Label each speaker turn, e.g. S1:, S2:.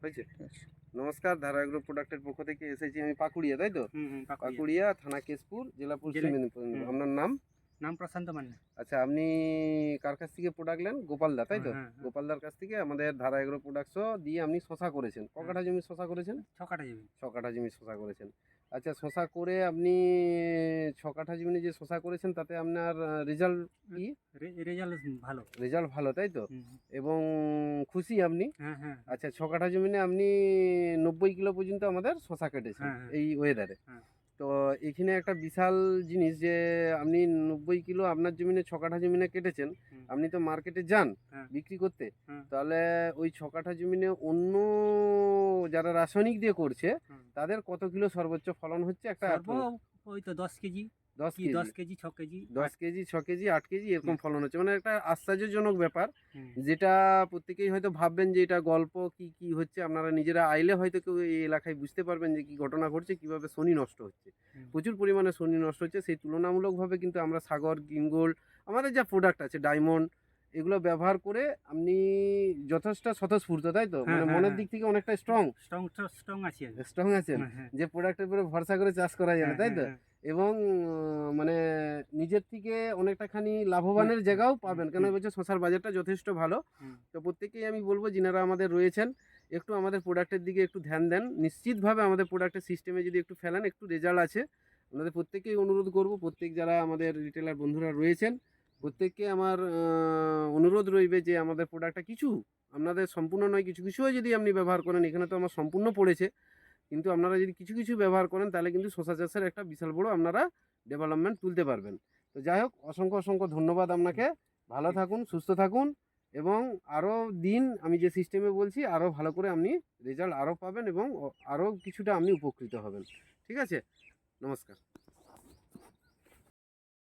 S1: হয়েছে? নমস্কার, ধারা এগ্রো প্রোডাক্টের পক্ষ থেকে এসেছি আমি পাকুড়িয়া, তাই তো? পাকুড়িয়া, থানা কেশপুর, জেলা পশ্চিম মেদিনীপুর। আপনার নাম?
S2: নাম প্রশান্ত মান্না।
S1: আচ্ছা, আপনি কার কাছ থেকে প্রোডাক্ট নেন? গোপালদা, তাই তো? গোপালদার কাছ থেকে আমাদের ধারা এগ্রো প্রোডাক্টসও দিয়ে আপনি শশা করেছেন। ক কাঠা জমি শশা করেছেন?
S2: 6 কাঠা জমি।
S1: 6 কাঠা জমি শশা করেছেন। আচ্ছা, শশা করে আপনি 6 কাঠা জমি যে শশা করেছেন তাতে আপনার রেজাল্ট কি?
S2: রেজাল্ট ভালো।
S1: রেজাল্ট ভালো, তাই তো? এবং খুশি আপনি?
S2: হ্যাঁ হ্যাঁ।
S1: আচ্ছা, 6 কাঠা জমিনে আপনি 90 কিলো পর্যন্ত আমাদের শশা কেটেছেন এই ওয়েদারে। তো এখানে একটা বিশাল জিনিস যে আপনি 90 কিলো আপনার জমিনে 6 কাঠা জমিনে কেটেছেন। আপনি তো মার্কেটে যান বিক্রি করতে, তাহলে ওই 6 কাঠা জমিনে অন্য যারা রাসায়নিক দিয়ে করছে তাদের কত কিলো সর্বোচ্চ ফলন হচ্ছে? একটা
S2: ওই তো 10 KG,
S1: 10
S2: KG 6 KG,
S1: 10 KG 6 KG 8 KG এরকম ফলন হচ্ছে। মানে একটা আশ্চর্যজনক ব্যাপার, যেটা প্রত্যেকেই হয়তো ভাববেন যে এটা গল্প, কি হচ্ছে। আপনারা নিজেরা আইলে হয়তো কেউ এই এলাকায় বুঝতে পারবেন যে কি ঘটনা ঘটছে, কিভাবে শনি নষ্ট হচ্ছে। প্রচুর পরিমাণে শনি নষ্ট হচ্ছে। সেই তুলনামূলকভাবে কিন্তু আমরা সাগর, গ্রিন গোল্ড, আমাদের যা প্রোডাক্ট আছে, ডায়মন্ড, এগুলো ব্যবহার করে আপনি যথেষ্ট স্বতঃস্ফূর্ত, তাই তো? মানে মনের দিক থেকে অনেকটা স্ট্রং আছেন যে প্রোডাক্টের উপরে ভরসা করে চাষ করা যাবে, তাই তো? এবং মানে নিজের থেকে অনেকটা খানি লাভবানের জায়গাও পাবেন, কেন বলছে শশার বাজারটা যথেষ্ট ভালো। তো প্রত্যেকেই আমি বলবো যিনারা আমাদের রয়েছেন একটু আমাদের প্রোডাক্টের দিকে একটু ধ্যান দেন। নিশ্চিতভাবে আমাদের প্রোডাক্টের সিস্টেমে যদি একটু ফেলেন, একটু রেজাল্ট আছে। আপনাদের প্রত্যেকেই অনুরোধ করব, প্রত্যেক যারা আমাদের রিটেলার বন্ধুরা রয়েছেন প্রত্যেককে আমার অনুরোধ রইবে যে আমাদের প্রোডাক্টটা কিছু, আপনাদের সম্পূর্ণ নয়, কিছু কিছুও যদি আপনি ব্যবহার করেন, এখানে তো আমার সম্পূর্ণ পড়েছে, কিন্তু আপনারা যদি কিছু কিছু ব্যবহার করেন তাহলে কিন্তু শশা চাষের একটা বিশাল বড় আপনারা ডেভেলপমেন্ট তুলতে পারবেন। তো যাই হোক, অসংখ্য অসংখ্য ধন্যবাদ আপনাকে। ভালো থাকুন, সুস্থ থাকুন, এবং আরও দিন আমি যে সিস্টেমে বলছি আরও ভালো করে আপনি রেজাল্ট আরও পাবেন এবং আরও কিছুটা আপনি উপকৃত হবেন। ঠিক আছে? নমস্কার।